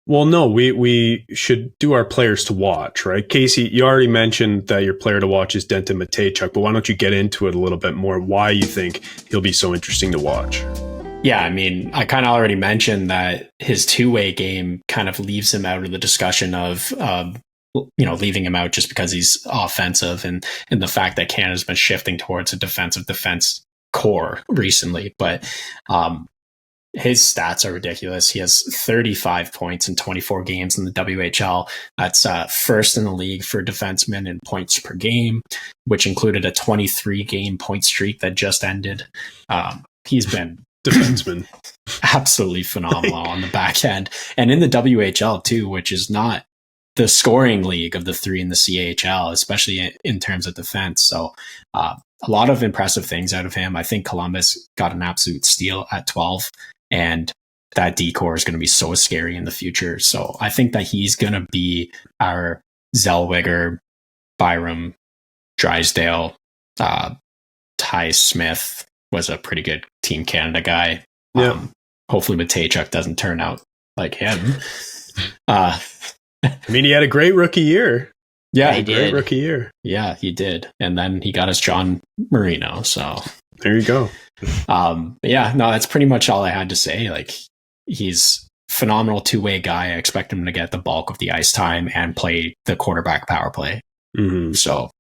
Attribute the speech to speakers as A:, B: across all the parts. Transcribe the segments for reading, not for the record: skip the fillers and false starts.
A: Well, no, we should do our players to watch, right? Casey, you already mentioned that your player to watch is Denton Mateychuk, but why don't you get into it a little bit more? Why you think he'll be so interesting to watch?
B: Yeah, I mean, I kind of already mentioned that his two-way game kind of leaves him out of the discussion of, leaving him out just because he's offensive, and the fact that Canada's been shifting towards a defense core recently. But his stats are ridiculous. He has 35 points in 24 games in the WHL. That's first in the league for defensemen in points per game, which included a 23-game point streak that just ended. He's been
A: defenseman
B: absolutely phenomenal on the back end, and in the WHL too, which is not the scoring league of the three in the CHL, especially in terms of defense. So a lot of impressive things out of him. I think Columbus got an absolute steal at 12, and that D-core is going to be so scary in the future. So I think that he's going to be our Zellweger, Byram, Drysdale, Ty Smith was a pretty good Team Canada guy.
A: Yeah.
B: Hopefully Mateychuk doesn't turn out like him.
A: I mean, he had a great rookie year.
B: Yeah,
A: he did. Great rookie year.
B: Yeah, he did. And then he got us John Marino. So
A: there you go.
B: Yeah, no, that's pretty much all I had to say. Like, he's a phenomenal two-way guy. I expect him to get the bulk of the ice time and play the quarterback power play.
A: Mm-hmm.
B: So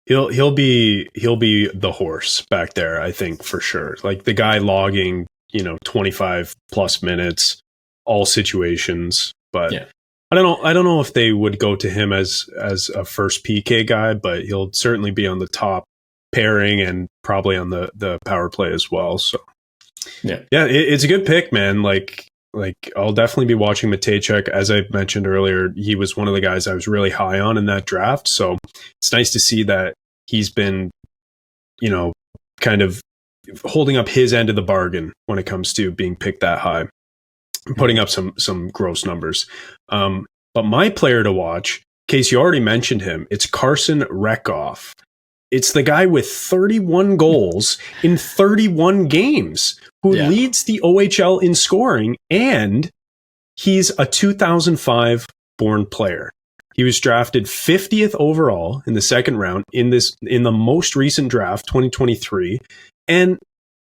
A: he'll be the horse back there, I think, for sure. Like the guy logging, 25 plus minutes, all situations. But yeah. I don't know if they would go to him as a first PK guy, but he'll certainly be on the top pairing and probably on the power play as well. So yeah, it's a good pick, man. Like I'll definitely be watching Mateychuk. As I mentioned earlier, he was one of the guys I was really high on in that draft. So it's nice to see that he's been, kind of holding up his end of the bargain when it comes to being picked that high, putting up some gross numbers. But my player to watch, Case, you already mentioned him. It's Carson Rekoff. It's the guy with 31 goals in 31 games who leads the OHL in scoring, and he's a 2005 born player. He was drafted 50th overall in the second round in the most recent draft, 2023, and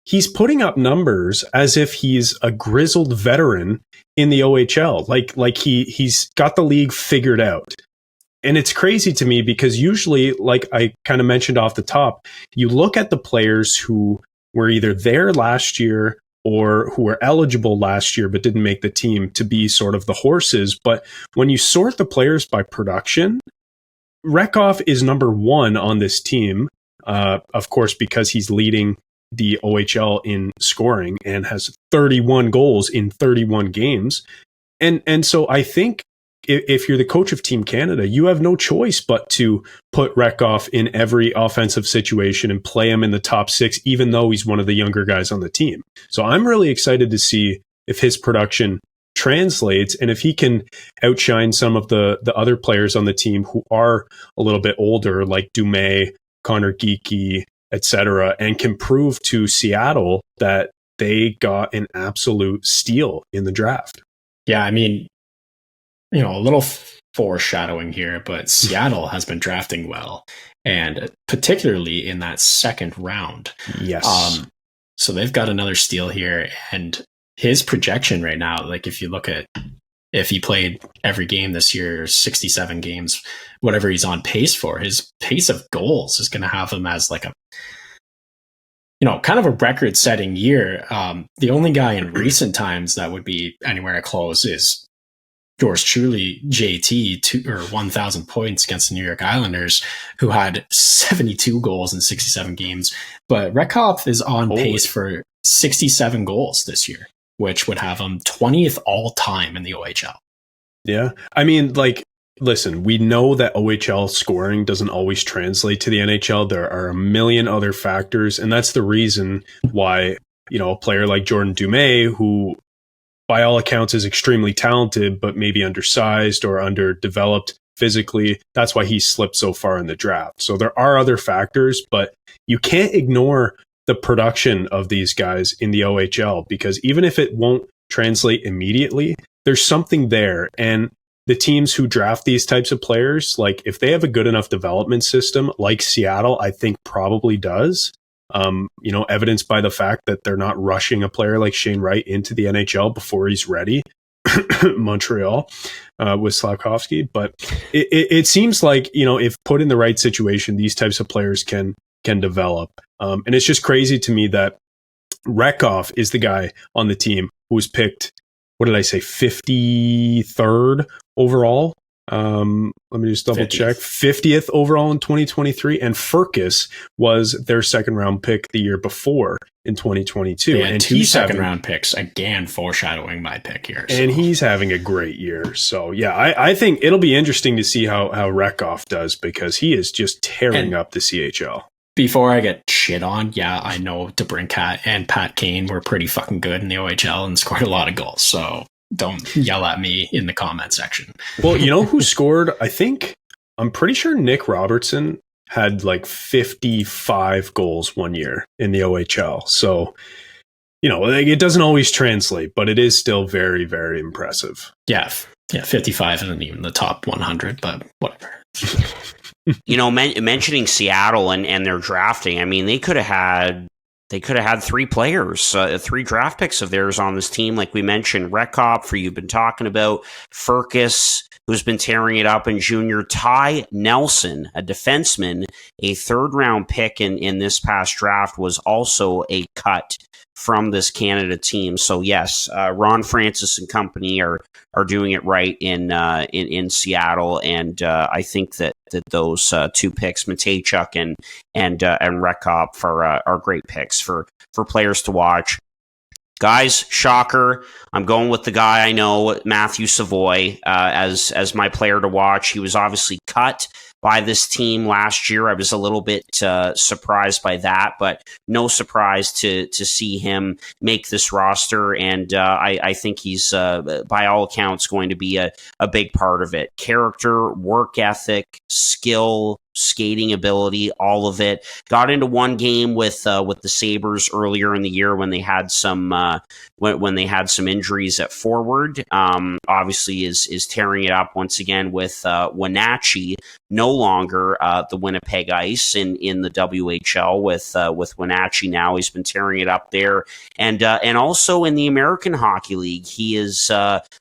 A: he's putting up numbers as if he's a grizzled veteran in the OHL. Like he's got the league figured out. And it's crazy to me because usually, like I kind of mentioned off the top, you look at the players who were either there last year or who were eligible last year but didn't make the team to be sort of the horses. But when you sort the players by production, Rekoff is number one on this team, of course, because he's leading the OHL in scoring and has 31 goals in 31 games. And so I think if you're the coach of Team Canada, you have no choice but to put Rekoff in every offensive situation and play him in the top six, even though he's one of the younger guys on the team. So I'm really excited to see if his production translates and if he can outshine some of the other players on the team who are a little bit older, like Dumais, Connor Geekie, etc., and can prove to Seattle that they got an absolute steal in the draft.
B: Yeah, I mean, a little foreshadowing here, but Seattle has been drafting well, and particularly in that second round.
A: Yes.
B: So they've got another steal here, and his projection right now, like if you look at if he played every game this year, 67 games, whatever he's on pace for, his pace of goals is going to have him as like a, kind of a record-setting year. The only guy in recent times that would be anywhere close is yours truly, JT, 1,000 points against the New York Islanders, who had 72 goals in 67 games. But Rekoff is on pace for 67 goals this year, which would have him 20th all-time in the OHL.
A: Yeah. I mean, listen, we know that OHL scoring doesn't always translate to the NHL. There are a million other factors, and that's the reason why, a player like Jordan Dumais, who by all accounts is extremely talented, but maybe undersized or underdeveloped physically. That's why he slipped so far in the draft. So there are other factors, but you can't ignore the production of these guys in the OHL, because even if it won't translate immediately, there's something there. And the teams who draft these types of players, like if they have a good enough development system, like Seattle, I think probably does. Evidenced by the fact that they're not rushing a player like Shane Wright into the NHL before he's ready. Montreal with Slafkovsky, but it seems like, if put in the right situation, these types of players can develop. And it's just crazy to me that Rekov is the guy on the team who was picked, what did I say, 53rd overall? Let me just double
B: 50th.
A: check. 50th overall in 2023, and Furcus was their second round pick the year before in 2022.
B: And he's second round picks, again foreshadowing my pick here.
A: And he's having a great year. So yeah, I think it'll be interesting to see how Rekov does, because he is just tearing up the CHL.
B: Before I get shit on, yeah, I know DeBrincat and Pat Kane were pretty fucking good in the OHL and scored a lot of goals. So don't yell at me in the comment section.
A: Well, you know who scored? I'm pretty sure Nick Robertson had like 55 goals one year in the OHL. So, it doesn't always translate, but it is still very, very impressive.
B: Yeah, 55 isn't even the top 100, but whatever.
C: Mentioning Seattle and their drafting, I mean, they could have had three players, three draft picks of theirs on this team. Like we mentioned, Rekop, you've been talking about, Furcus, who's been tearing it up in junior, Ty Nelson, a defenseman, a third-round pick in this past draft, was also a cut from this Canada team. So yes, Ron Francis and company are doing it right in Seattle, and I think that those two picks, Mateychuk and Rekop, are great picks for players to watch. Guys, shocker. I'm going with the guy I know, Matthew Savoie, as my player to watch. He was obviously cut by this team last year. I was a little bit surprised by that, but no surprise to see him make this roster. And I think he's, by all accounts, going to be a big part of it. Character, work ethic, skill, skating ability, all of it. Got into one game with the Sabres earlier in the year when they had some when they had some injuries at forward. Obviously is tearing it up once again with Wenatchee, no longer the Winnipeg Ice in the WHL with Wenatchee now. He's been tearing it up there, and also in the American Hockey League, he is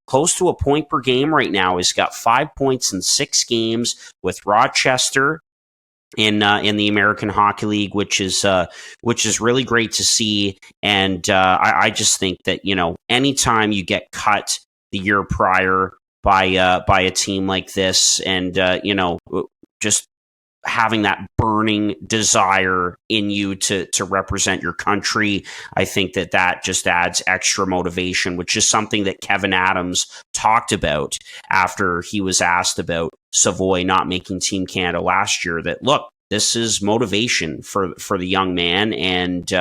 C: close to a point per game right now. He's got 5 points in 6 games with Rochester in the American Hockey League, which is really great to see. And I just think that, anytime you get cut the year prior by a team like this, and just having that burning desire in you to represent your country, I think that just adds extra motivation, which is something that Kevin Adams talked about after he was asked about Savoie not making Team Canada last year, that look, this is motivation for the young man, and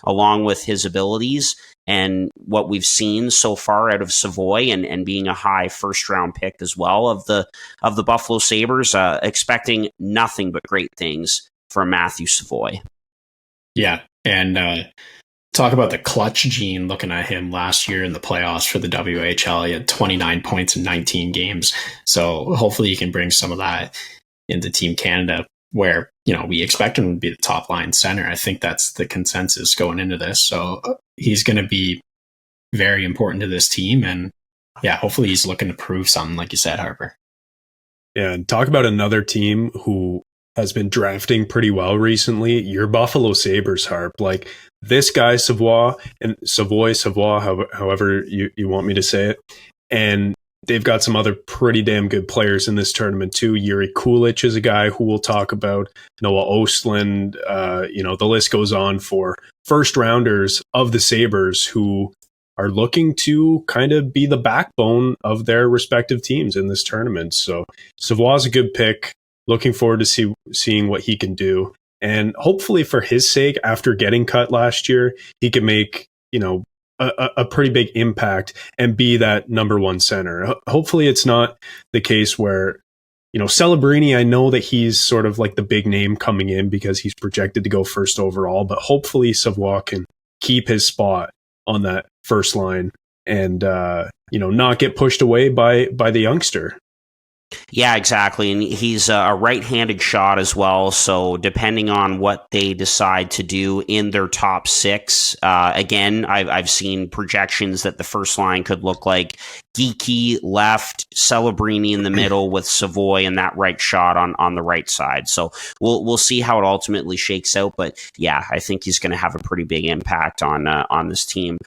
C: along with his abilities and what we've seen so far out of Savoie, and being a high first round pick as well of the Buffalo Sabres, expecting nothing but great things from Matthew Savoie.
B: Yeah, and talk about the clutch gene. Looking at him last year in the playoffs for the WHL, he had 29 points in 19 games. So hopefully he can bring some of that into Team Canada, where we expect him to be the top line center. I think that's the consensus going into this. So he's going to be very important to this team, and yeah, hopefully he's looking to prove something, like you said, Harper.
A: Yeah, and talk about another team who has been drafting pretty well recently. Your Buffalo Sabres, Harp. Like this guy Savoie, however you want me to say it, and they've got some other pretty damn good players in this tournament too. Yuri Kulich is a guy who we'll talk about. Noah Ostland, the list goes on for first rounders of the Sabres who are looking to kind of be the backbone of their respective teams in this tournament. So Savoie is a good pick. Looking forward to seeing what he can do. And hopefully for his sake, after getting cut last year, he can make, a pretty big impact and be that number one center. Hopefully it's not the case where, Celebrini, I know that he's sort of like the big name coming in because he's projected to go first overall, but hopefully Savoie can keep his spot on that first line and not get pushed away by the youngster.
C: Yeah, exactly. And he's a right-handed shot as well. So depending on what they decide to do in their top six, again, I've seen projections that the first line could look like Geekie left, Celebrini in the middle with Savoy and that right shot on the right side. So we'll see how it ultimately shakes out. But yeah, I think he's going to have a pretty big impact on this team.